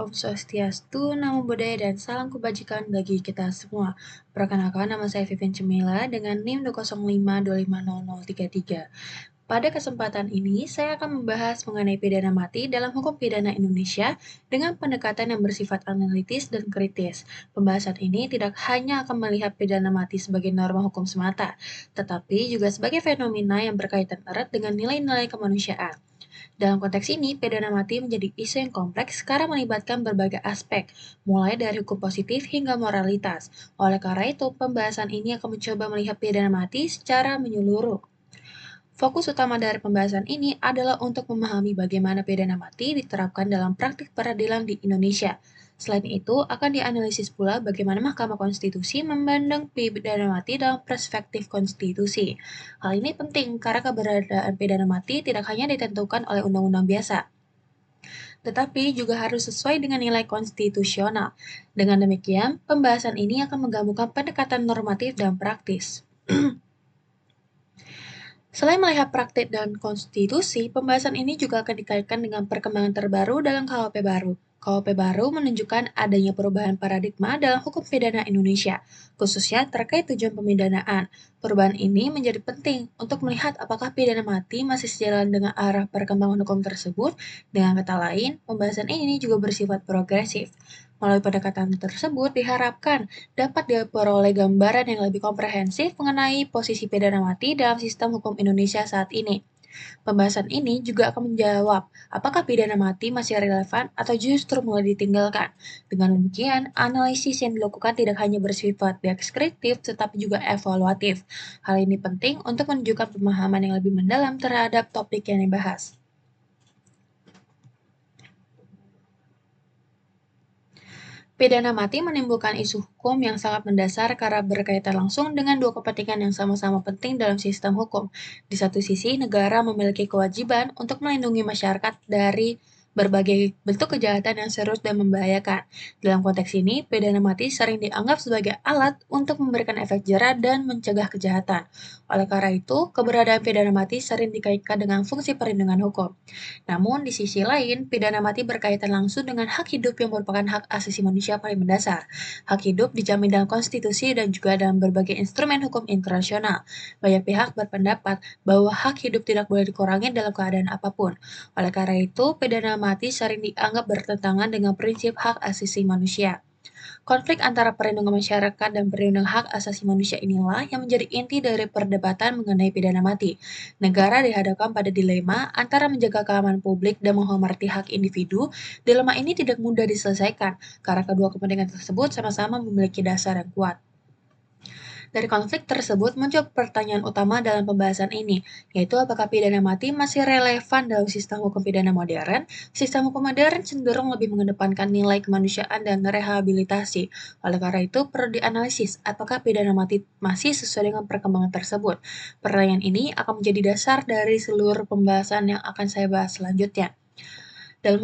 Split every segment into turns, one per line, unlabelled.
Om Swastiastu, Namo Buddhaya, dan salam kebajikan bagi kita semua. Perkenalkan, nama saya Vivien Cemila dengan NIM 205250033. Pada kesempatan ini, saya akan membahas mengenai pidana mati dalam hukum pidana Indonesia dengan pendekatan yang bersifat analitis dan kritis. Pembahasan ini tidak hanya akan melihat pidana mati sebagai norma hukum semata, tetapi juga sebagai fenomena yang berkaitan erat dengan nilai-nilai kemanusiaan. Dalam konteks ini, pidana mati menjadi isu yang kompleks karena melibatkan berbagai aspek, mulai dari hukum positif hingga moralitas. Oleh karena itu, pembahasan ini akan mencoba melihat pidana mati secara menyeluruh. Fokus utama dari pembahasan ini adalah untuk memahami bagaimana pidana mati diterapkan dalam praktik peradilan di Indonesia. Selain itu, akan dianalisis pula bagaimana Mahkamah Konstitusi memandang pidana mati dalam perspektif konstitusi. Hal ini penting karena keberadaan pidana mati tidak hanya ditentukan oleh undang-undang biasa, tetapi juga harus sesuai dengan nilai konstitusional. Dengan demikian, pembahasan ini akan menggabungkan pendekatan normatif dan praktis. Selain melihat praktik dan konstitusi, pembahasan ini juga akan dikaitkan dengan perkembangan terbaru dalam KUHP baru. KUHP baru menunjukkan adanya perubahan paradigma dalam hukum pidana Indonesia, khususnya terkait tujuan pemidanaan. Perubahan ini menjadi penting untuk melihat apakah pidana mati masih sejalan dengan arah perkembangan hukum tersebut. Dengan kata lain, pembahasan ini juga bersifat progresif. Melalui pendekatan tersebut diharapkan dapat diperoleh gambaran yang lebih komprehensif mengenai posisi pidana mati dalam sistem hukum Indonesia saat ini. Pembahasan ini juga akan menjawab apakah pidana mati masih relevan atau justru mulai ditinggalkan. Dengan demikian, analisis yang dilakukan tidak hanya bersifat deskriptif tetapi juga evaluatif. Hal ini penting untuk menunjukkan pemahaman yang lebih mendalam terhadap topik yang dibahas. Pidana mati menimbulkan isu hukum yang sangat mendasar karena berkaitan langsung dengan dua kepentingan yang sama-sama penting dalam sistem hukum. Di satu sisi, negara memiliki kewajiban untuk melindungi masyarakat dari berbagai bentuk kejahatan yang serius dan membahayakan. Dalam konteks ini, pidana mati sering dianggap sebagai alat untuk memberikan efek jera dan mencegah kejahatan. Oleh karena itu, keberadaan pidana mati sering dikaitkan dengan fungsi perlindungan hukum. Namun, di sisi lain, pidana mati berkaitan langsung dengan hak hidup yang merupakan hak asasi manusia paling mendasar. Hak hidup dijamin dalam konstitusi dan juga dalam berbagai instrumen hukum internasional. Banyak pihak berpendapat bahwa hak hidup tidak boleh dikurangi dalam keadaan apapun. Oleh karena itu, pidana mati sering dianggap bertentangan dengan prinsip hak asasi manusia. Konflik antara perlindungan masyarakat dan perlindungan hak asasi manusia inilah yang menjadi inti dari perdebatan mengenai pidana mati. Negara dihadapkan pada dilema antara menjaga keamanan publik dan menghormati hak individu. Dilema ini tidak mudah diselesaikan karena kedua kepentingan tersebut sama-sama memiliki dasar yang kuat. Dari konflik tersebut muncul pertanyaan utama dalam pembahasan ini, yaitu apakah pidana mati masih relevan dalam sistem hukum pidana modern? Sistem hukum modern cenderung lebih mengedepankan nilai kemanusiaan dan rehabilitasi. Oleh karena itu, perlu dianalisis apakah pidana mati masih sesuai dengan perkembangan tersebut. Pertanyaan ini akan menjadi dasar dari seluruh pembahasan yang akan saya bahas selanjutnya. Dalam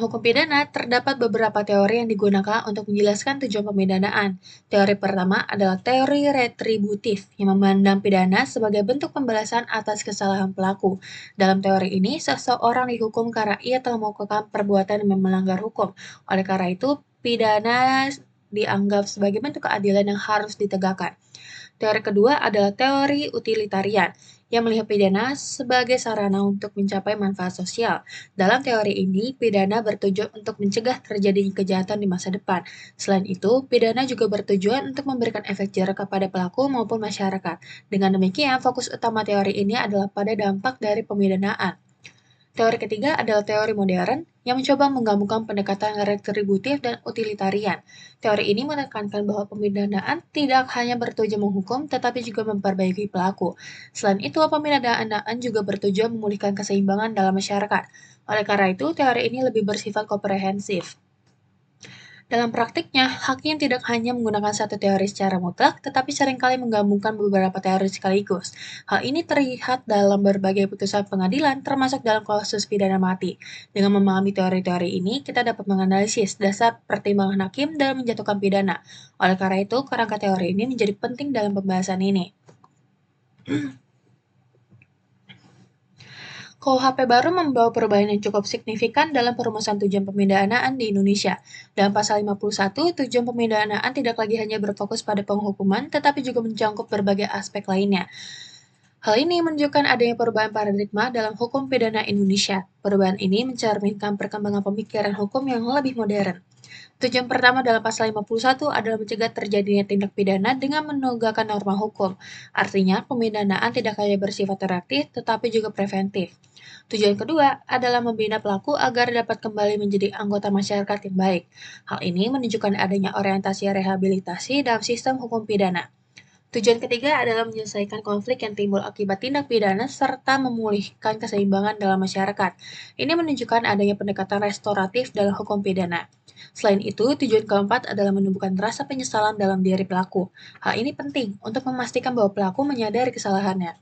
hukum pidana, terdapat beberapa teori yang digunakan untuk menjelaskan tujuan pemidanaan. Teori pertama adalah teori retributif, yang memandang pidana sebagai bentuk pembalasan atas kesalahan pelaku. Dalam teori ini, seseorang dihukum karena ia telah melakukan perbuatan yang melanggar hukum. Oleh karena itu, pidana dianggap sebagai bentuk keadilan yang harus ditegakkan. Teori kedua adalah teori utilitarian, yang melihat pidana sebagai sarana untuk mencapai manfaat sosial. Dalam teori ini, pidana bertujuan untuk mencegah terjadinya kejahatan di masa depan. Selain itu, pidana juga bertujuan untuk memberikan efek jera kepada pelaku maupun masyarakat. Dengan demikian, fokus utama teori ini adalah pada dampak dari pemidanaan. Teori ketiga adalah teori modern yang mencoba menggabungkan pendekatan retributif dan utilitarian. Teori ini menekankan bahwa pemidanaan tidak hanya bertujuan menghukum, tetapi juga memperbaiki pelaku. Selain itu, pemidanaan juga bertujuan memulihkan keseimbangan dalam masyarakat. Oleh karena itu, teori ini lebih bersifat komprehensif. Dalam praktiknya, hakim tidak hanya menggunakan satu teori secara mutlak, tetapi seringkali menggabungkan beberapa teori sekaligus. Hal ini terlihat dalam berbagai putusan pengadilan, termasuk dalam kasus pidana mati. Dengan memahami teori-teori ini, kita dapat menganalisis dasar pertimbangan hakim dalam menjatuhkan pidana. Oleh karena itu, kerangka teori ini menjadi penting dalam pembahasan ini. KUHP baru membawa perubahan yang cukup signifikan dalam perumusan tujuan pemidanaan di Indonesia. Dalam pasal 51, tujuan pemidanaan tidak lagi hanya berfokus pada penghukuman, tetapi juga mencakup berbagai aspek lainnya. Hal ini menunjukkan adanya perubahan paradigma dalam hukum pidana Indonesia. Perubahan ini mencerminkan perkembangan pemikiran hukum yang lebih modern. Tujuan pertama dalam pasal 51 adalah mencegah terjadinya tindak pidana dengan menegakkan norma hukum. Artinya, pemidanaan tidak hanya bersifat reaktif, tetapi juga preventif. Tujuan kedua adalah membina pelaku agar dapat kembali menjadi anggota masyarakat yang baik. Hal ini menunjukkan adanya orientasi rehabilitasi dalam sistem hukum pidana. Tujuan ketiga adalah menyelesaikan konflik yang timbul akibat tindak pidana serta memulihkan keseimbangan dalam masyarakat. Ini menunjukkan adanya pendekatan restoratif dalam hukum pidana. Selain itu, tujuan keempat adalah menumbuhkan rasa penyesalan dalam diri pelaku. Hal ini penting untuk memastikan bahwa pelaku menyadari kesalahannya.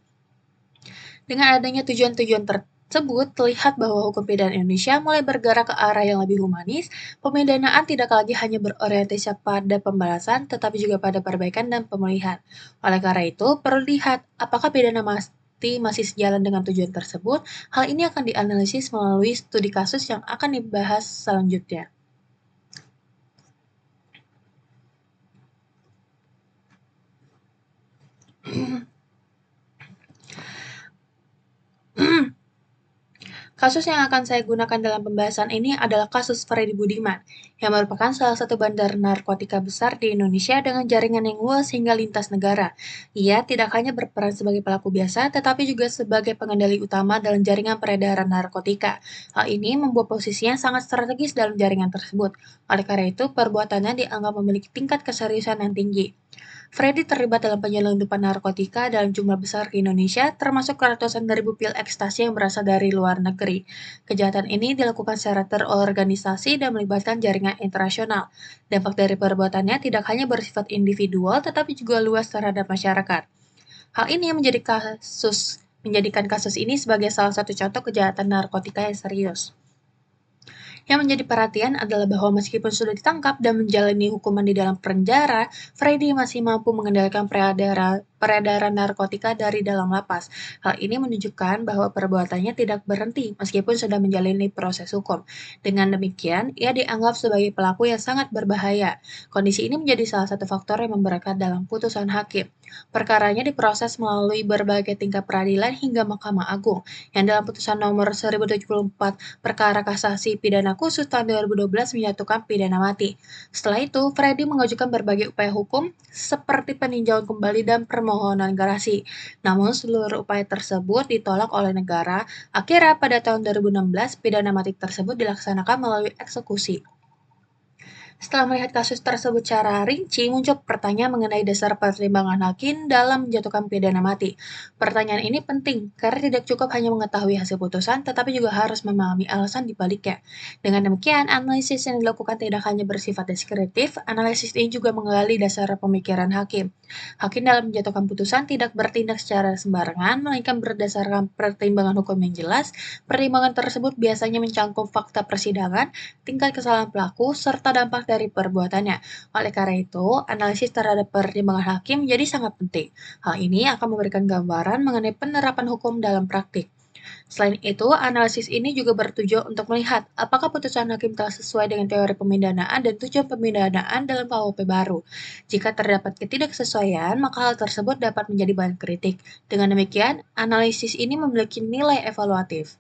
Dengan adanya tujuan-tujuan tersebut, terlihat bahwa hukum pidana Indonesia mulai bergerak ke arah yang lebih humanis. Pemidanaan tidak lagi hanya berorientasi pada pembalasan, tetapi juga pada perbaikan dan pemulihan. Oleh karena itu, perlu dilihat apakah pidana mati masih sejalan dengan tujuan tersebut. Hal ini akan dianalisis melalui studi kasus yang akan dibahas selanjutnya. Kasus yang akan saya gunakan dalam pembahasan ini adalah kasus Freddy Budiman, yang merupakan salah satu bandar narkotika besar di Indonesia dengan jaringan yang luas hingga lintas negara. Ia tidak hanya berperan sebagai pelaku biasa, tetapi juga sebagai pengendali utama dalam jaringan peredaran narkotika. Hal ini membuat posisinya sangat strategis dalam jaringan tersebut. Oleh karena itu, perbuatannya dianggap memiliki tingkat keseriusan yang tinggi. Freddy terlibat dalam penyelundupan narkotika dalam jumlah besar ke Indonesia, termasuk ratusan ribu pil ekstasi yang berasal dari luar negeri. Kejahatan ini dilakukan secara terorganisasi dan melibatkan jaringan internasional. Dampak dari perbuatannya tidak hanya bersifat individual, tetapi juga luas terhadap masyarakat. Hal ini menjadikan kasus ini sebagai salah satu contoh kejahatan narkotika yang serius. Yang menjadi perhatian adalah bahwa meskipun sudah ditangkap dan menjalani hukuman di dalam penjara, Freddy masih mampu mengendalikan peredaran narkotika dari dalam lapas. Hal ini menunjukkan bahwa perbuatannya tidak berhenti meskipun sudah menjalani proses hukum. Dengan demikian, ia dianggap sebagai pelaku yang sangat berbahaya. Kondisi ini menjadi salah satu faktor yang memberatkan dalam putusan hakim. Perkaranya diproses melalui berbagai tingkat peradilan hingga Mahkamah Agung, yang dalam putusan nomor 1074 perkara kasasi pidana khusus tahun 2012 menyatukan pidana mati. Setelah itu, Freddy mengajukan berbagai upaya hukum seperti peninjauan kembali dan permohonan gerasi. Namun, seluruh upaya tersebut ditolak oleh negara. Akhirnya, pada tahun 2016, pidana mati tersebut dilaksanakan melalui eksekusi. Setelah melihat kasus tersebut secara rinci, muncul pertanyaan mengenai dasar pertimbangan hakim dalam menjatuhkan pidana mati. Pertanyaan ini penting karena tidak cukup hanya mengetahui hasil putusan, tetapi juga harus memahami alasan di baliknya. Dengan demikian, analisis yang dilakukan tidak hanya bersifat deskriptif, analisis ini juga menggali dasar pemikiran hakim. Hakim dalam menjatuhkan putusan tidak bertindak secara sembarangan, melainkan berdasarkan pertimbangan hukum yang jelas. Pertimbangan tersebut biasanya mencangkup fakta persidangan, tingkat kesalahan pelaku, serta dampak dari perbuatannya. Oleh karena itu, analisis terhadap pertimbangan hakim menjadi sangat penting. Hal ini akan memberikan gambaran mengenai penerapan hukum dalam praktik. Selain itu, analisis ini juga bertujuan untuk melihat apakah putusan hakim telah sesuai dengan teori pemindanaan dan tujuan pemindanaan dalam KUHP baru. Jika terdapat ketidaksesuaian, maka hal tersebut dapat menjadi bahan kritik. Dengan demikian, analisis ini memiliki nilai evaluatif.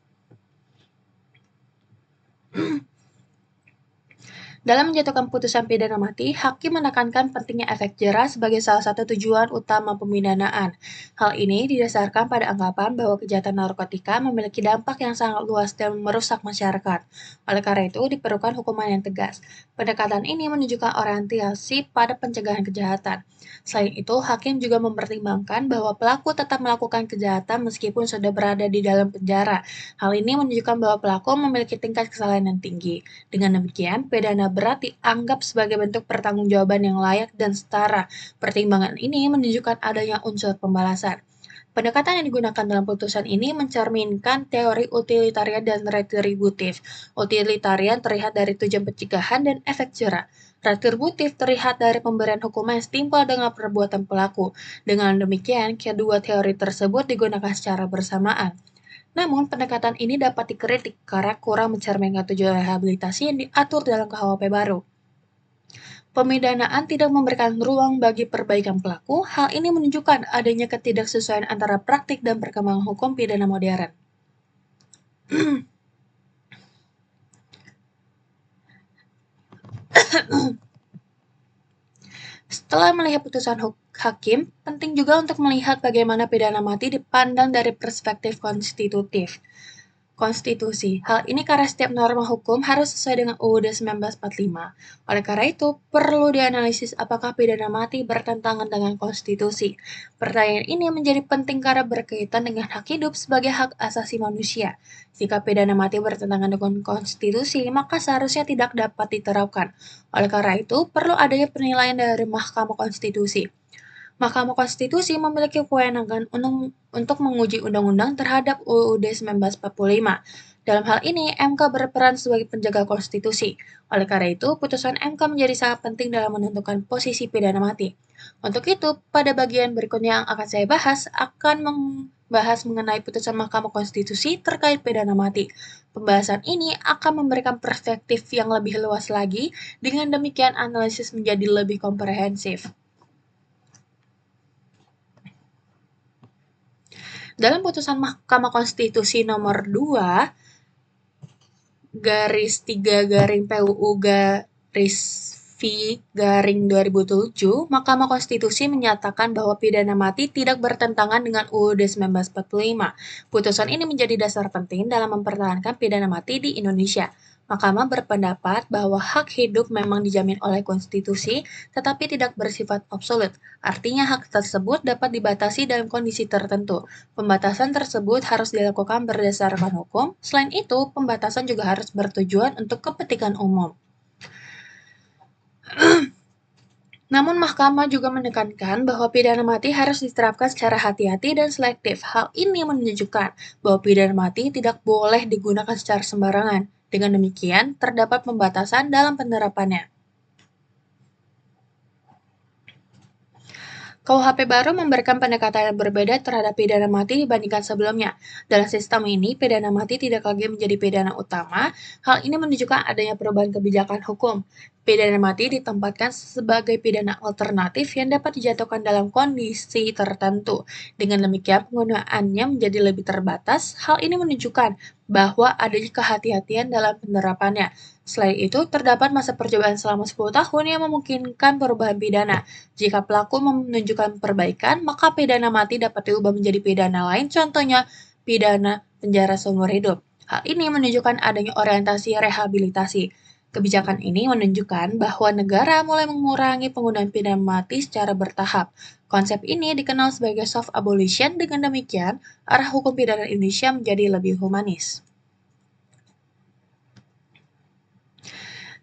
Dalam menjatuhkan putusan pidana mati, hakim menekankan pentingnya efek jera sebagai salah satu tujuan utama pemidanaan. Hal ini didasarkan pada anggapan bahwa kejahatan narkotika memiliki dampak yang sangat luas dan merusak masyarakat. Oleh karena itu, diperlukan hukuman yang tegas. Pendekatan ini menunjukkan orientasi pada pencegahan kejahatan. Selain itu, hakim juga mempertimbangkan bahwa pelaku tetap melakukan kejahatan meskipun sudah berada di dalam penjara. Hal ini menunjukkan bahwa pelaku memiliki tingkat kesalahan yang tinggi. Dengan demikian, pidana berat dianggap sebagai bentuk pertanggungjawaban yang layak dan setara. Pertimbangan ini menunjukkan adanya unsur pembalasan. Pendekatan yang digunakan dalam putusan ini mencerminkan teori utilitarian dan retributif. Utilitarian terlihat dari tujuan pencegahan dan efek jera. Retributif terlihat dari pemberian hukuman yang setimpal dengan perbuatan pelaku. Dengan demikian, kedua teori tersebut digunakan secara bersamaan. Namun, pendekatan ini dapat dikritik karena kurang mencerminkan tujuan rehabilitasi yang diatur dalam KUHP baru. Pemidanaan tidak memberikan ruang bagi perbaikan pelaku. Hal ini menunjukkan adanya ketidaksesuaian antara praktik dan perkembangan hukum pidana modern. Setelah melihat putusan hakim, penting juga untuk melihat bagaimana pidana mati dipandang dari perspektif konstitusi. Hal ini karena setiap norma hukum harus sesuai dengan UUD 1945. Oleh karena itu, perlu dianalisis apakah pidana mati bertentangan dengan konstitusi. Pertanyaan ini menjadi penting karena berkaitan dengan hak hidup sebagai hak asasi manusia. Jika pidana mati bertentangan dengan konstitusi, maka seharusnya tidak dapat diterapkan. Oleh karena itu, perlu adanya penilaian dari Mahkamah Konstitusi. Mahkamah Konstitusi memiliki kewenangan untuk menguji undang-undang terhadap UUD 1945. Dalam hal ini, MK berperan sebagai penjaga konstitusi. Oleh karena itu, putusan MK menjadi sangat penting dalam menentukan posisi pidana mati. Untuk itu, pada bagian berikutnya yang akan saya bahas, akan membahas mengenai putusan Mahkamah Konstitusi terkait pidana mati. Pembahasan ini akan memberikan perspektif yang lebih luas lagi, dengan demikian analisis menjadi lebih komprehensif. Dalam putusan Mahkamah Konstitusi nomor 2 garis 3 garing PUU garis V garing 2007, Mahkamah Konstitusi menyatakan bahwa pidana mati tidak bertentangan dengan UUD 1945. Putusan ini menjadi dasar penting dalam mempertahankan pidana mati di Indonesia. Mahkamah berpendapat bahwa hak hidup memang dijamin oleh konstitusi, tetapi tidak bersifat absolut. Artinya hak tersebut dapat dibatasi dalam kondisi tertentu. Pembatasan tersebut harus dilakukan berdasarkan hukum. Selain itu, pembatasan juga harus bertujuan untuk kepentingan umum. Namun Mahkamah juga menekankan bahwa pidana mati harus diterapkan secara hati-hati dan selektif. Hal ini menunjukkan bahwa pidana mati tidak boleh digunakan secara sembarangan. Dengan demikian, terdapat pembatasan dalam penerapannya. KUHP baru memberikan pendekatan yang berbeda terhadap pidana mati dibandingkan sebelumnya. Dalam sistem ini, pidana mati tidak lagi menjadi pidana utama. Hal ini menunjukkan adanya perubahan kebijakan hukum. Pidana mati ditempatkan sebagai pidana alternatif yang dapat dijatuhkan dalam kondisi tertentu. Dengan demikian, penggunaannya menjadi lebih terbatas. Hal ini menunjukkan bahwa adanya kehati-hatian dalam penerapannya. Selain itu, terdapat masa percobaan selama 10 tahun yang memungkinkan perubahan pidana. Jika pelaku menunjukkan perbaikan, maka pidana mati dapat diubah menjadi pidana lain, contohnya pidana penjara seumur hidup. Hal ini menunjukkan adanya orientasi rehabilitasi. Kebijakan ini menunjukkan bahwa negara mulai mengurangi penggunaan pidana mati secara bertahap. Konsep ini dikenal sebagai soft abolition. Dengan demikian, arah hukum pidana Indonesia menjadi lebih humanis.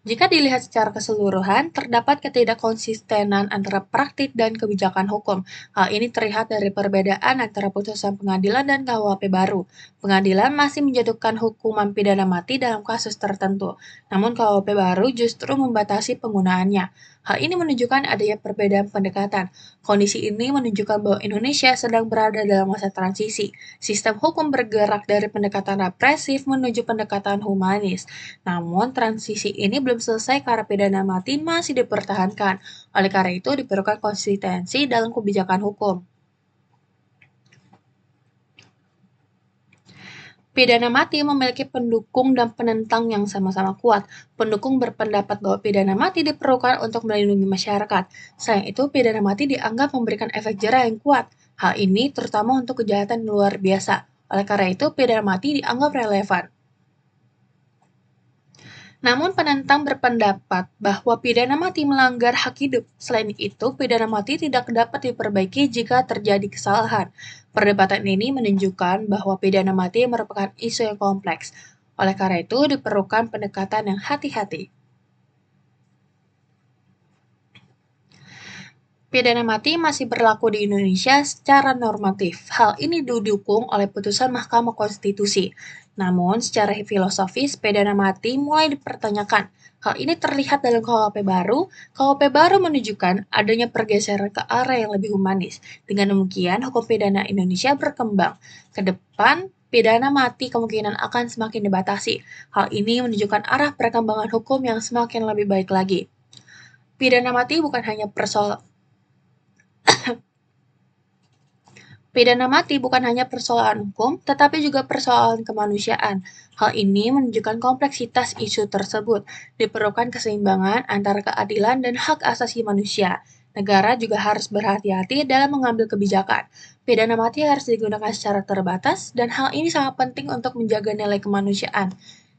Jika dilihat secara keseluruhan, terdapat ketidakkonsistenan antara praktik dan kebijakan hukum. Hal ini terlihat dari perbedaan antara putusan pengadilan dan KUHP baru. Pengadilan masih menjatuhkan hukuman pidana mati dalam kasus tertentu, namun KUHP baru justru membatasi penggunaannya. Hal ini menunjukkan adanya perbedaan pendekatan. Kondisi ini menunjukkan bahwa Indonesia sedang berada dalam masa transisi. Sistem hukum bergerak dari pendekatan represif menuju pendekatan humanis. Namun, transisi ini belum selesai karena pidana mati masih dipertahankan. Oleh karena itu, diperlukan konsistensi dalam kebijakan hukum. Pidana mati memiliki pendukung dan penentang yang sama-sama kuat. Pendukung berpendapat bahwa pidana mati diperlukan untuk melindungi masyarakat. Selain itu, pidana mati dianggap memberikan efek jera yang kuat. Hal ini terutama untuk kejahatan luar biasa. Oleh karena itu, pidana mati dianggap relevan. Namun penentang berpendapat bahwa pidana mati melanggar hak hidup. Selain itu, pidana mati tidak dapat diperbaiki jika terjadi kesalahan. Perdebatan ini menunjukkan bahwa pidana mati merupakan isu yang kompleks. Oleh karena itu, diperlukan pendekatan yang hati-hati. Pidana mati masih berlaku di Indonesia secara normatif. Hal ini didukung oleh putusan Mahkamah Konstitusi. Namun, secara filosofis, pidana mati mulai dipertanyakan. Hal ini terlihat dalam KUHP baru. KUHP baru menunjukkan adanya pergeseran ke arah yang lebih humanis. Dengan demikian, hukum pidana Indonesia berkembang. Ke depan, pidana mati kemungkinan akan semakin dibatasi. Hal ini menunjukkan arah perkembangan hukum yang semakin lebih baik lagi. Pidana mati bukan hanya persoalan hukum, tetapi juga persoalan kemanusiaan. Hal ini menunjukkan kompleksitas isu tersebut. Diperlukan keseimbangan antara keadilan dan hak asasi manusia. Negara juga harus berhati-hati dalam mengambil kebijakan. Pidana mati harus digunakan secara terbatas, dan hal ini sangat penting untuk menjaga nilai kemanusiaan.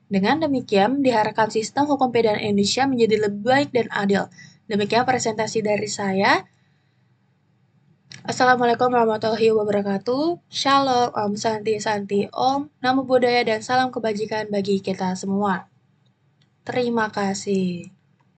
Dengan demikian, diharapkan sistem hukum pidana Indonesia menjadi lebih baik dan adil. Demikian presentasi dari saya. Assalamualaikum warahmatullahi wabarakatuh. Shalom, Om Santi Santi Om, Namo Buddhaya dan salam kebajikan bagi kita semua. Terima kasih.